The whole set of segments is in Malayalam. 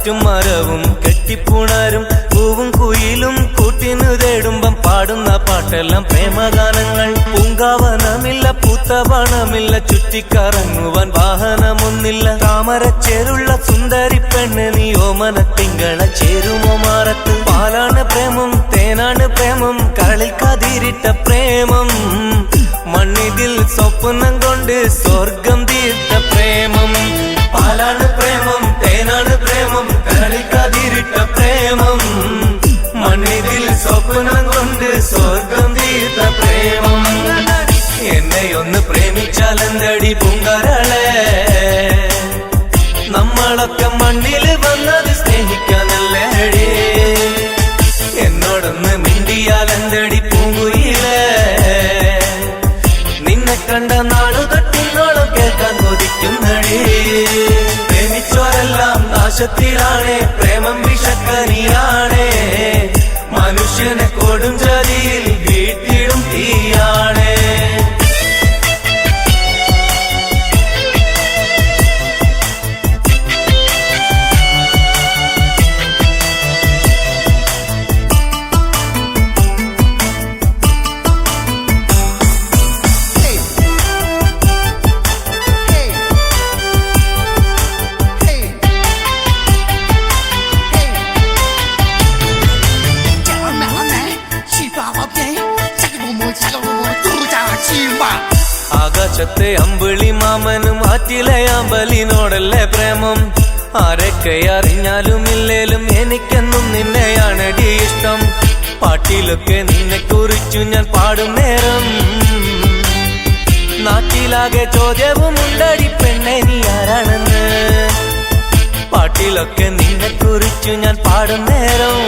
കാറ്റും മരവും കെട്ടിപ്പുണരും പൂവും കുയിലും കൂട്ടിനു തേടുമ്പം പാടുന്ന പാട്ടെല്ലാം പ്രേമഗാനങ്ങൾ. പൂങ്കാവനമില്ല പൂത്തവണമില്ല ചുറ്റിക്കറങ്ങുവാൻ വാഹനമൊന്നില്ല. താമരച്ചേരുള്ള സുന്ദരി പെണ്ണ് നീ ഓമന തിങ്കള ചേരുമോ മാറത്ത്. പാലാണ് പ്രേമം തേനാണ് പ്രേമം കളിൽ കതിരിട്ട പ്രേമം. മണ്ണിതിൽ സ്വപ്നം കൊണ്ട് സ്വർഗം തീർത്ത പ്രേമം. പാലാണ് പ്രേമം തേനാണ് പ്രേമം കളിൽ കതിരിട്ട പ്രേമം. മണ്ണിതിൽ സ്വപ്നം കൊണ്ട് സ്വർഗം തീർത്ത പ്രേമം. എന്നെയൊന്ന് പ്രേമിച്ചാലെന്തടി പൂങ്കാരളെ. നമ്മളൊക്കെ മണ്ണിൽ വന്നത് സ്നേഹിക്കാനല്ലേടി. എന്നോടൊന്ന് മിണ്ടിയാലെന്തടി പൂങ്കുയിലേ. നിന്നെ കണ്ട നാളു തൊട്ടിന്നോളം കേൾക്കാൻ കൊതിക്കുന്നടി. പ്രേമിച്ചോരെല്ലാം നാശത്തിലാണേ പ്രേമം വിഷക്കനിയാണേ. മനുഷ്യനെ കൊടും ചതിയിൽ വീട്ടിടും തീയാണേ. ആകാശത്തെ അമ്പിളി മാമനും ആറ്റിലെ അമ്പലിനോടല്ലേ പ്രേമം. ആരൊക്കെ അറിഞ്ഞാലും ഇല്ലേലും എനിക്കെന്നും നിന്നെയാണടി ഇഷ്ടം. പാട്ടിലൊക്കെ നിന്നെ കുറിച്ചു ഞാൻ പാടും നേരം നാട്ടിലാകെ ചോദ്യവും ഉണ്ടടി പെണ്ണെ നീ ആരാണെന്ന്. പാട്ടിലൊക്കെ നിന്നെ കുറിച്ചു ഞാൻ പാടും നേരം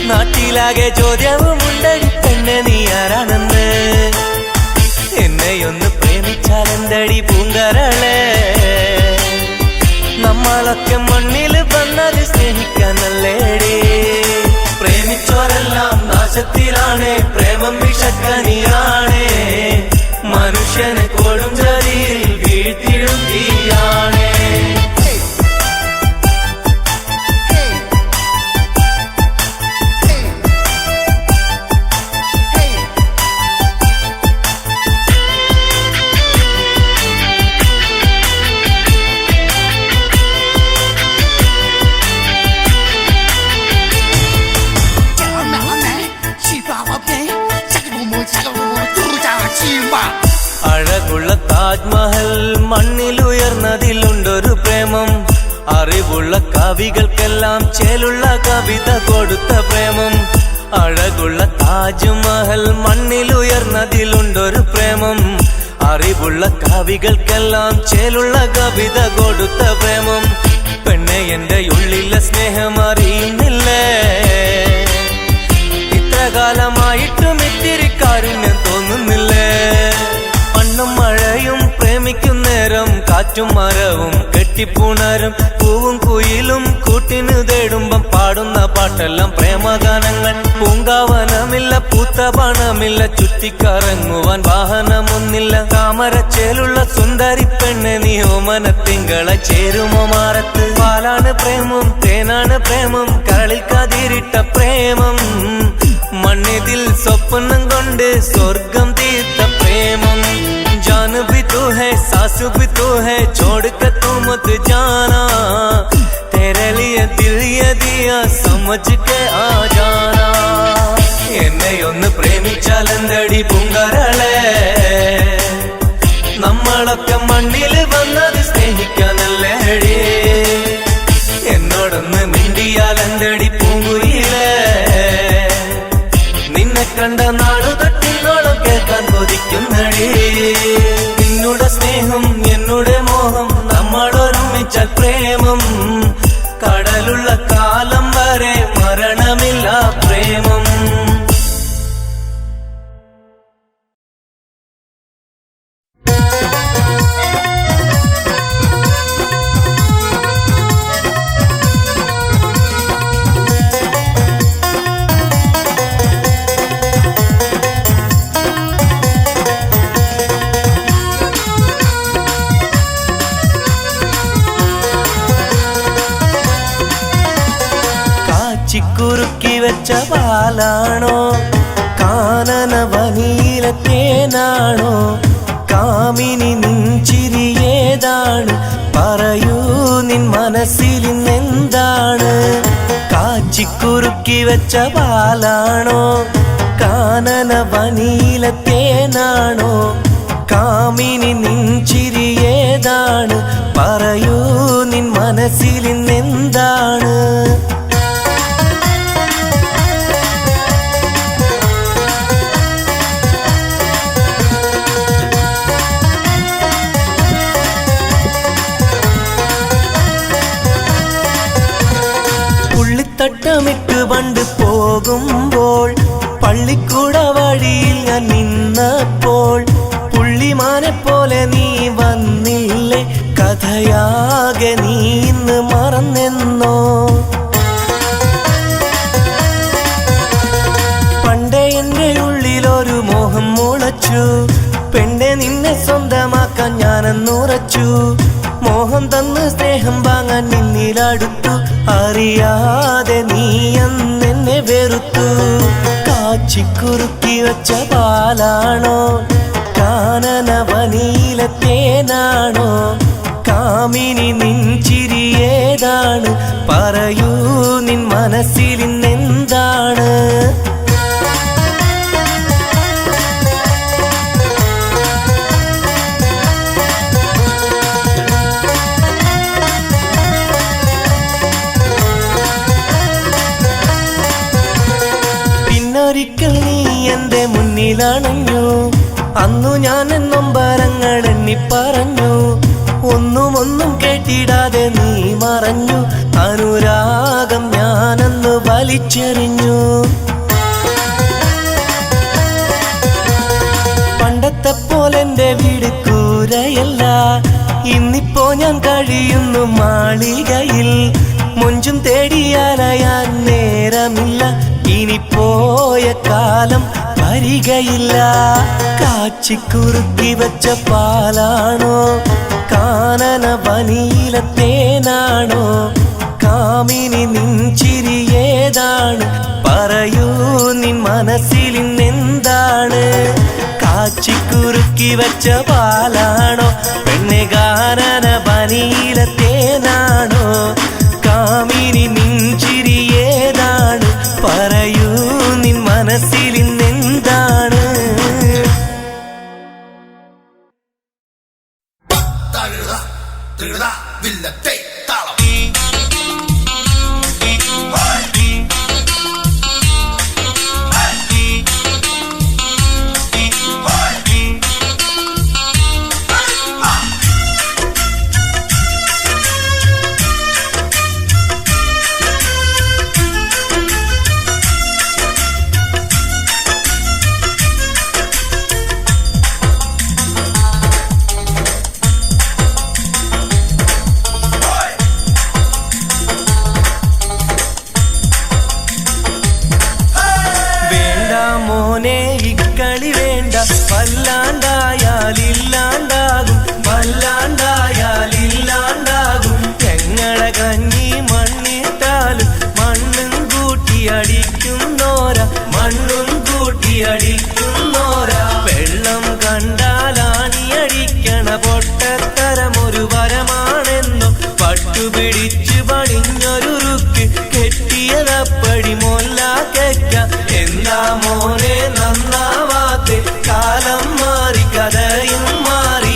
നാട്ടിലാകെ ചോദ്യവും ഉണ്ടടി പെണ്ണെ നീ ആരാണെന്ന്. എന്നെയൊന്ന് പ്രേമിച്ചാലെന്തടി പൂങ്കാരളെ. നമ്മളൊക്കെ മണ്ണിൽ വന്നത് സ്നേഹിക്കാനല്ലേടി. പ്രേമിച്ചോരെല്ലാം നാശത്തിലാണേ പ്രേമം വിഷക്കനിയാണേ. മനുഷ്യനെ കൊടും ചതിയിൽ വീഴ്ത്തിടും തീയാണേ. അഴകുള്ള താജ്മഹൽ മണ്ണിലുയർന്നതിലുണ്ടൊരു പ്രേമം. അറിവുള്ള കവികൾക്കെല്ലാം ചേലുള്ള കവിത കൊടുത്ത പ്രേമം. അഴകുള്ള താജ്മഹൽ മണ്ണിലുയർന്നതിലുണ്ടൊരു പ്രേമം. അറിവുള്ള കവികൾക്കെല്ലാം ചേലുള്ള കവിത കൊടുത്ത പ്രേമം. പെണ്ണെ എന്റെ ഉള്ളിലെ സ്നേഹം അറിയുന്നില്ലേ. ഇത്ര കാലമായിട്ടും ഇത്തിരി കാരുണ്യം തോന്നുന്നില്ലേ. മണ്ണും മഴയും പ്രേമിക്കും നേരം കാറ്റും മരവും കെട്ടിപ്പുണരും പൂവും കുയിലും കൂട്ടിനു തേടുമ്പം പാടുന്ന പാട്ടെല്ലാം പ്രേമഗാനങ്ങൾ. പൂങ്കാവനമില്ല പൂത്തപണമില്ല ചുറ്റിക്കറങ്ങുവാൻ വാഹനമൊന്നില്ല. താമരച്ചേലുള്ള സുന്ദരി പെണ്ണ് നീ ഓമന തിങ്കള ചേരുമോ മാറത്ത്. പാലാണ് പ്രേമം തേനാണ് പ്രേമം കളിൽ കതിരിട്ട പ്രേമം. മണ്ണിതിൽ സ്വപ്നം കൊണ്ട് സ്വർഗം തീർത്ത പ്രേമം. जान भी तू है सांस भी तू है छोड़ कर तू मत जाना. तेरे लिए दिल ये दिया समझ के आ जाना. എന്നെയൊന്ന് പ്രേമിച്ചാലെന്തടി പൂങ്കാരളെ. നമ്മളൊക്കെ മണ്ണിൽ വന്നത് സ്നേഹിക്കാനല്ലേടി. എന്നോടൊന്ന് മിണ്ടിയാലെന്തടി പൂങ്കുയിലേ. നിന്നെ കണ്ട നാളു തൊട്ടിന്നോളം കേൾക്കാൻ കൊതിക്കുന്നടി. നിന്നുടെ സ്നേഹം എന്നുടെ മോഹം നമ്മളൊരുമിച്ചാൽ പ്രേമം. കടലുള്ള കാലം വരെ മരണമില്ല പ്രേമം. കാനനവനിയിലെത്തേനാണോ കാമിനി നിൻചിരിയേതാണ് പറയൂ നിൻ മനസ്സിലിന്നെന്താണ് കാച്ചിക്കുറുക്കി വെച്ച പാലാണോ കാനനവനിയിലെത്തേനാണോ കാമിനി നിൻചിരിയേതാണ് പറയൂ നിൻ മനസ്സിലിന്നെന്താണ് തട്ടമിട്ട് പണ്ട് പോകുമ്പോൾ പള്ളിക്കൂട വഴിയിൽ ഞാൻ നിന്നപ്പോൾ പുള്ളിമാനെ പോലെ നീ വന്നില്ലേ കഥയാകെ നീ ഇന്ന് മറന്നെന്നോ പണ്ടേ എൻ്റെ ഉള്ളിലൊരു മോഹം മുളച്ചു പെണ്ണെ നിന്നെ സ്വന്തമാക്കാൻ ഞാനെന്നുറച്ചു മോഹം തന്ന് സ്നേഹം വാങ്ങാൻ നിന്നിലടുത്തു അറിയാതെ നീ അന്നെന്നെ വെറുത്തു കാച്ചിക്കുറുക്കി വെച്ച പാലാണോ കാനനവനിയിലെത്തേനാണോ കാമിനി നിൻചിരിയേതാണ് പറയൂ നിൻ മനസ്സിലിന്നെന്താണ് ഒരിക്കൽ നീ എൻ്റെ മുന്നിലണഞ്ഞു അന്നു ഞാൻ നൊമ്പരങ്ങൾ എണ്ണിപ്പറഞ്ഞു ഒന്നും കേട്ടിടാതെ നീ മറഞ്ഞു അനുരാഗം ഞാനന്ന് വലിച്ചെറിഞ്ഞു പണ്ടത്തെ പോലെൻ്റെ വീട് കൂരയല്ല ഇന്നിപ്പോ ഞാൻ കഴിയുന്നു മാളികയിൽ മൊഞ്ചും തേടിയാലയാൻ നേരമില്ല ഇനി പോയ കാലം വരികയില്ല കാച്ചിക്കുറുക്കി വെച്ച പാലാണോ കാനനവനിയിലെത്തേനാണോ കാമിനി നിൻചിരിയേതാണ് പറയൂ നിൻ മനസ്സിലിന്നെന്താണ് കാച്ചിക്കുറുക്കി വെച്ച പാലാണോ പെണ്ണെ കാനനവനിയിലെത്തേനാണോ കാമിനി നിൻചിരിയേതാണ് പറയൂ നിൻ മനസ്സിലിന്നെന്താണ് മോനെ ഇക്കളി വേണ്ട വല്ലാണ്ടായാലില്ലാണ്ടാകും വല്ലാണ്ടായാലില്ലാണ്ടാകും ഞങ്ങളെ കഞ്ഞി മണ്ണിട്ടാലും മണ്ണും കൂട്ടിയടിക്കുന്നോര മണ്ണും കൂട്ടിയടിക്കുന്നോര വെള്ളം കണ്ടാലാണിയടിക്കണ പൊട്ടത്തരമൊരു വരമാണെന്നോ പട്ടുപിടിച്ച് പണിഞ്ഞൊരുറുക്ക് കെട്ടിയതപ്പടി മൊല്ലാക്ക എന്താ മോനെ നന്നാവാത്തെ കാലം മാറി കഥയും മാറി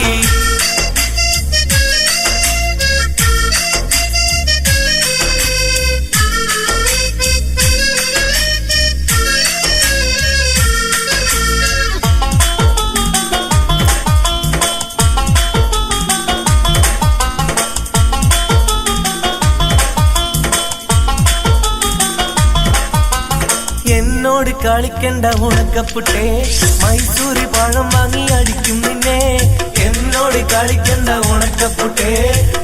എന്നോട് കളിക്കണ്ട ഉണക്കപ്പുട്ടേ മൈസൂരി പഴം വാങ്ങി അടിക്കും നിന്നെ എന്നോട് കളിക്കണ്ട ഉണക്കപ്പുട്ടേ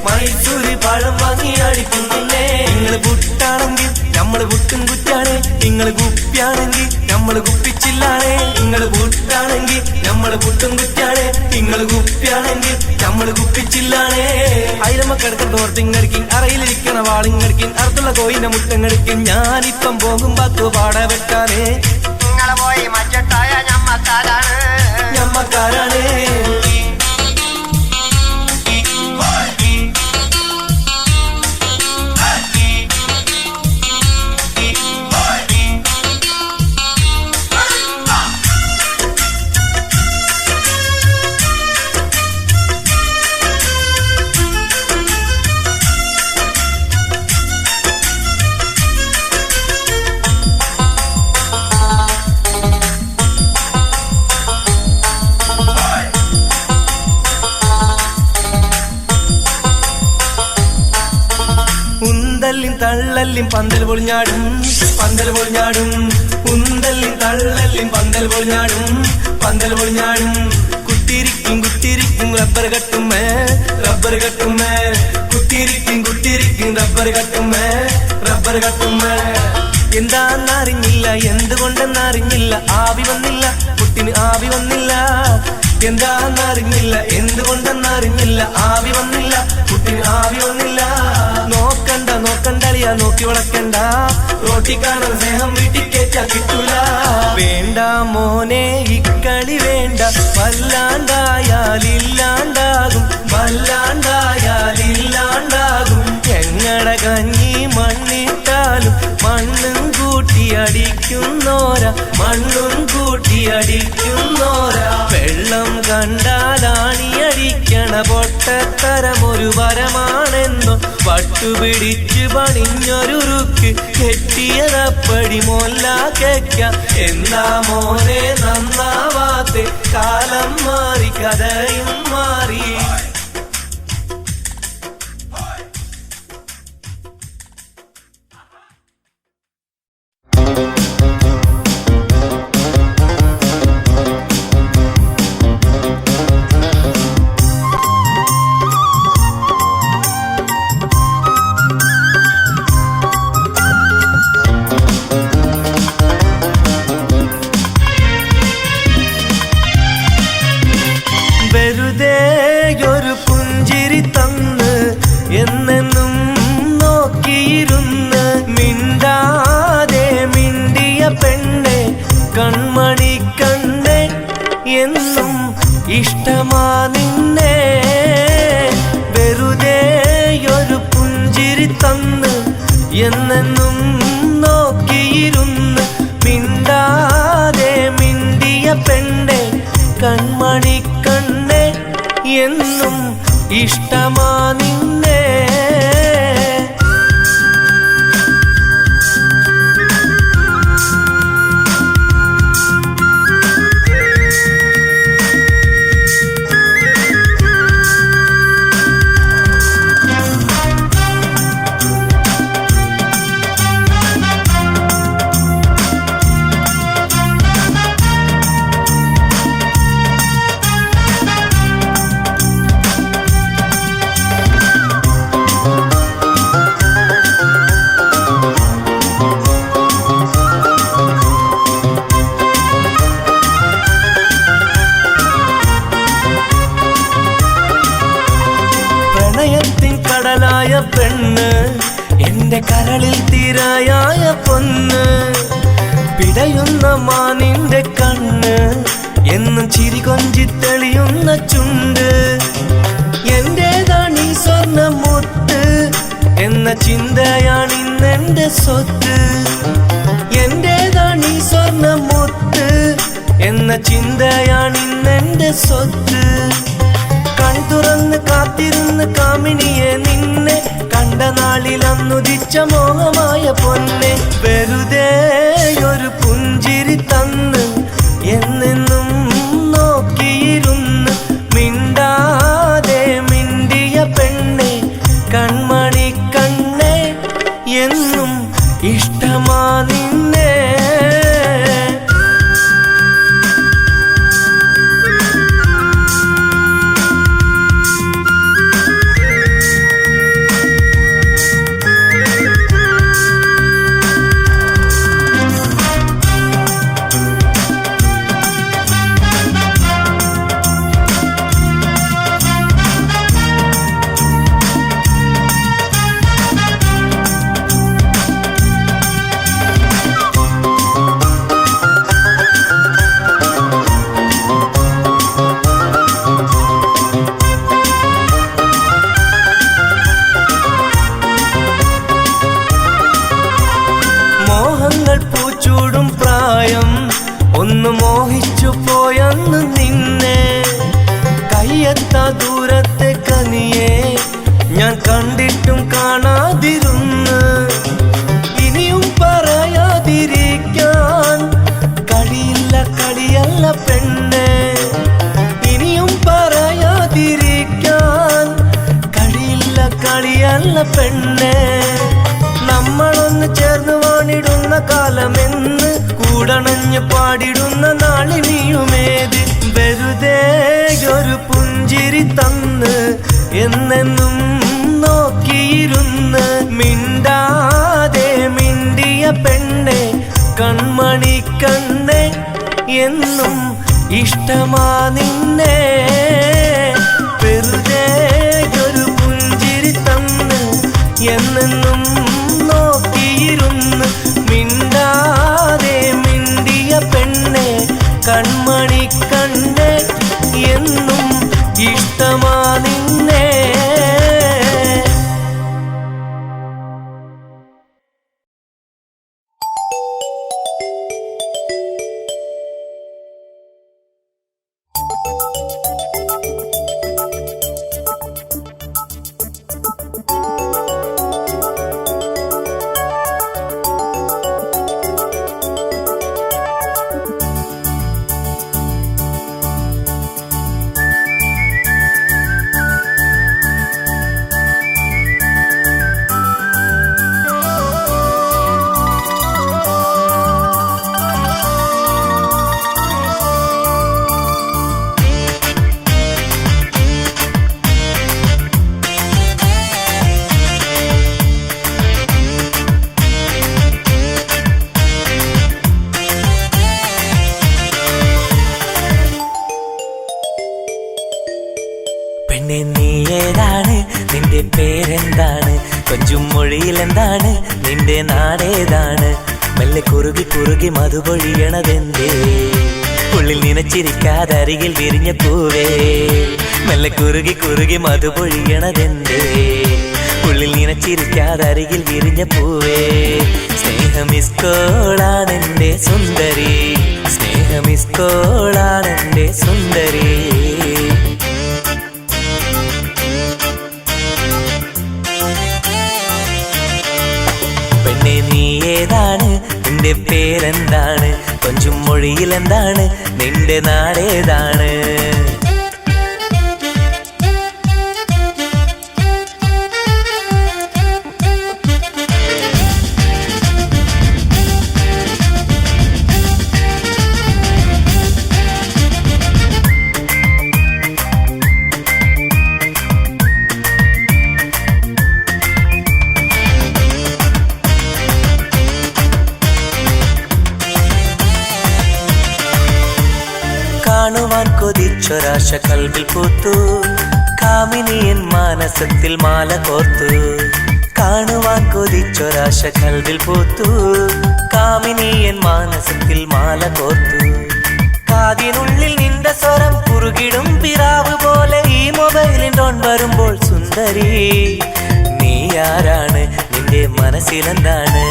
മൈസൂരി പഴം വാങ്ങി അടിക്കും നിന്നെ നിങ്ങള് പുട്ടാണെങ്കിൽ നമ്മള് പുട്ടും കുറ്റാണ് നിങ്ങള് കുപ്പിയാണെങ്കിൽ നമ്മള് കുപ്പിച്ചില്ലാണേ നിങ്ങള് പുട്ടാണെങ്കിൽ നമ്മള് പുട്ടും കുറ്റാണ് നിങ്ങള് കുപ്പിയാണെങ്കിൽ നമ്മള് കുപ്പിച്ചില്ലാണേ അയിലമ്മ കിടക്കുന്ന തോർത്തിങ്ങടിക്കും അറയിലിരിക്കണ വാളിങ്ങടിക്കും അറുത്തുള്ള കോയിന്റെ മുട്ടങ്ങടിക്കും ഞാനിപ്പം പോകുമ്പോ പാട വെട്ടാനേ നിങ്ങളെ പോയി മച്ചട്ടായ ഉന്തല്ലിൻ തള്ളല്ലിൻ പന്തൽ പൊളിഞ്ഞാടും പന്തൽ പൊളിഞ്ഞാടും ഉന്തല്ലിൻ തള്ളല്ലിൻ പന്തൽ പൊളിഞ്ഞാടും പന്തൽ പൊളിഞ്ഞാടും കുത്തിരിക്കും കുത്തിരിക്കും റബ്ബർ കട്ടുമേ റബ്ബർ കട്ടുമേ കുത്തിരിക്കും കുത്തിരിക്കും റബ്ബർ കട്ടുമേ റബ്ബർ കട്ടുമേ എന്താന്നറിഞ്ഞില്ല എന്തുകൊണ്ടെന്നറിഞ്ഞില്ല ആവി വന്നില്ല കുട്ടിന് ആവി വന്നില്ല എന്താന്നറിഞ്ഞില്ല എന്തുകൊണ്ടെന്നറിഞ്ഞില്ല ആവി വന്നില്ല കുട്ടിന് ആവി വന്നില്ല നോക്കണ്ട നോക്കണ്ടളിയ നോക്കി വളക്കണ്ട റോട്ടി കാണാൻ സ്നേഹം വീട്ടിൽ കേറ്റാ കിട്ടൂല വേണ്ട മോനെ ഇക്കളി വേണ്ട വല്ലാണ്ടായാലില്ലാണ്ടാകും വല്ലാണ്ടായാലില്ലാണ്ടാകും ഞങ്ങളുടെ കഞ്ഞി മണ്ണിട്ടാലും മണ്ണും കൂട്ടിയടിക്കുന്നോര മണ്ണും കൂട്ടിയടിക്കുന്നോര വെള്ളം കണ്ടാലാണിയടിക്കണ പൊട്ടത്തരമൊരു വരമാണെന്നോ പട്ടുപിടിച്ച് പണിഞ്ഞൊരുറുക്ക് കെട്ടിയതപ്പടി മോല്ല കേക്ക എന്താ മോനെ നന്നാവാത്തെ കാലം മാറി കഥയും മാറി ഇഷ്ടമാ നിന്നെ വെറുതെയൊരു പുഞ്ചിരി തന്ന് എന്നെന്നും നോക്കിയിരുന്ന് മിണ്ടാതെ മിണ്ടിയ പെണ്ണെ കൺമണി കണ്ണെ എന്നും ഇഷ്ടമാ നിന്നെ കടലായ പെണ്ണ് എന്റെ കരളിൽ തിരയായ പൊന്ന് പിടയുന്ന മാനിന്റെ കണ്ണ് എന്നും ചിരി കൊഞ്ചി തെളിയുന്ന ചുണ്ട് എന്റേതാണീ സ്വർണ്ണ മുത്ത് എന്ന ചിന്തയാണിന്നെന്റെ സ്വത്ത് എന്റേതാണീ സ്വർണ്ണ മുത്ത് എന്ന ചിന്തയാണിന്നെന്റെ സ്വത്ത് കൺതുറന്ന് കാത്തിരുന്ന് കാമിനിയെ നിന്നെ കണ്ട നാളിൽ അന്നുദിച്ച മോഹമായ പൊന്നെ വെറുതെയൊരു പുഞ്ചിരി തന്ന് എന്നെന്നും നോക്കിയിരുന്ന് മിണ്ടാതെ മിണ്ടിയ പെണ്ണെ കൺമണി കണ്ണെ എന്നും ഇഷ്ടമാ നിന്നെ പൂച്ചൂടും പ്രായം ഒന്ന് മോഹിച്ചു പോയന്ന് നിന്നെ കയ്യെത്താ ദൂരത്തെ കനിയെ ഞാൻ കണ്ടിട്ടും കാണാതിരുന്ന് ഇനിയും പറയാതിരിക്കാൻ കഴിയില്ല കളിയല്ല പെണ്ണെ ഇനിയും പറയാതിരിക്കാൻ കഴിയില്ല കളിയല്ല പെണ്ണെ കാലമെന്ന് കൂടണഞ്ഞ് പാടിടുന്ന നാളിനിയുമേത് വെറുതെ ഒരു പുഞ്ചിരി തന്ന് എന്നെന്നും നോക്കിയിരുന്ന് മിണ്ടാതെ മിണ്ടിയ പെണ്ണെ കൺമണി കണ്ണെ എന്നും ഇഷ്ടമാ നിന്നെ വെറുതെ ഒരു പുഞ്ചിരി തന്ന് എന്നെന്നും നോക്കിയിരുന്ന് മിണ്ടാതെ മിണ്ടിയ പെണ്ണെ കൺമണി കണ്ണെ എന്നും ഇഷ്ടമാ നിന്നെ നിന്റെ പേരെന്താണ് കൊഞ്ചും മൊഴിയിലെന്താണ് നിന്റെ നാടേതാണ് മെല്ലെ കുറുകി കുറുകി മധുപൊഴിയണതെന്തേ ഉള്ളിൽ നിനച്ചിരിക്കാതെ അരികിൽ വിരിഞ്ഞ പൂവേ മെല്ലെ കുറുകി കുറുകി മധുപൊഴിയണതെന്തേ ഉള്ളിൽ നിനച്ചിരിക്കാതെ അരികിൽ വിരിഞ്ഞ പൂവേ സ്നേഹമിസ്കോളാണെന്റെ സുന്ദരി സ്നേഹമിസ്കോളാണെന്റെ സുന്ദരി നീ ഏതാണ് നിന്റെ പേരെന്താണ് കൊഞ്ചും മൊഴിയിലെന്താണ് നിന്റെ നാടേതാണ് കാണുവാൻ കൊതിച്ചൊരാശ കൽവിൽ പൂത്തു കാമിനിയൻ മാനസത്തിൽ മാല കോർത്തു കാണുവാൻ കൊതിച്ചൊരാശ കൽവിൽ പൂത്തു കാമിനിയൻ മാനസത്തിൽ മാല കോർത്തു കാതിനുള്ളിൽ നിന്റെ സ്വരം കുറുകിടും പിറാവ് പോലെ ഈ മൊബൈലിൽ ടോൺ വരുമ്പോൾ സുന്ദരി നീ ആരാണ് നിന്റെ മനസ്സിലെന്താണ്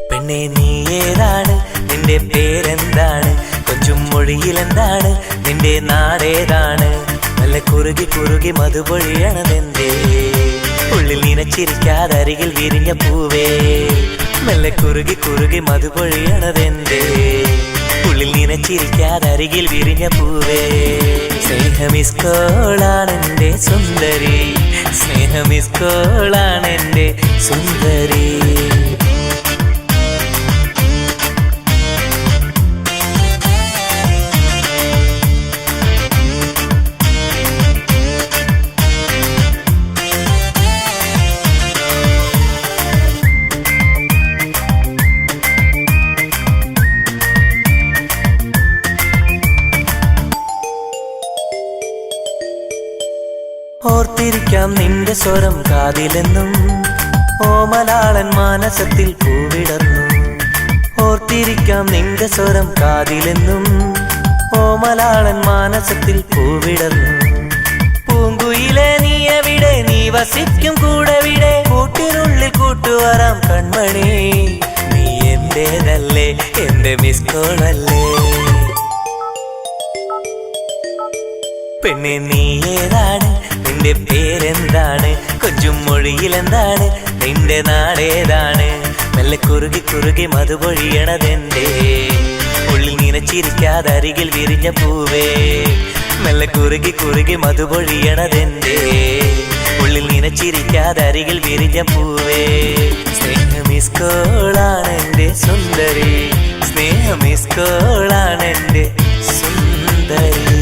പെണ്ണെ നീ ഏതാണ് നിന്റെ പേരെന്താണ് കൊഞ്ചും മൊഴിയിലെന്താണ് നിന്റെ നാടേതാണ് നല്ല കുറുകി കുറുകി മധുപൊഴിയണതെന്തേ ഉള്ളിൽ നിനച്ചിരിക്കാതെ അരികിൽ വിരിഞ്ഞ പൂവേ മെല്ലെ കുറുകി കുറുകി മധുപൊഴിയണതെന്തേ ഉള്ളിൽ നിനച്ചിരിക്കാതെ അരികിൽ വിരിഞ്ഞ പൂവേ സ്നേഹമിസ്കോളാണെന്റെ സുന്ദരി സ്നേഹമിസ്കോളാണെന്റെ സുന്ദരി ഓർത്തിരിക്കാം നിന്റെ സ്വരം കാതിലെന്നും ഓമലാളൻ മാനസത്തിൽ പൂവിടർന്നു ഓർത്തിരിക്കാം നിന്റെ സ്വരം കാതിലെന്നും ഓമലാളൻ മാനസത്തിൽ പൂവിടർന്നു പൂങ്കുയിലെ നീ എവിടെ നീ വസിക്കും കൂടെവിടെ കൂട്ടിനുള്ളിൽ കൂട്ടുവരാം കൺമണി നീ എന്റേതല്ലേ എന്റെ മിസ്കോളല്ലേ പെണ്ണെ നീ ഏതാണ് നിന്റെ പേരെന്താണ് കൊഞ്ചും മൊഴിയിലെന്താണ് നിന്റെ നാടേതാണ് മെല്ലെ കുറുകി കുറുകി മധുപൊഴിയണതെന്തേ ഉള്ളിൽ നിനച്ചിരിക്കാതെ അരികിൽ വിരിഞ്ഞ പൂവേ മെല്ലെ കുറുകി കുറുകി മധുപൊഴിയണതെന്തേ ഉള്ളിൽ നിനച്ചിരിക്കാതെ അരികിൽ വിരിഞ്ഞ പൂവേ സ്നേഹമിസ്കോളാണെന്റെ സുന്ദരി സ്നേഹമിസ്കോളാണെന്റെ സുന്ദരി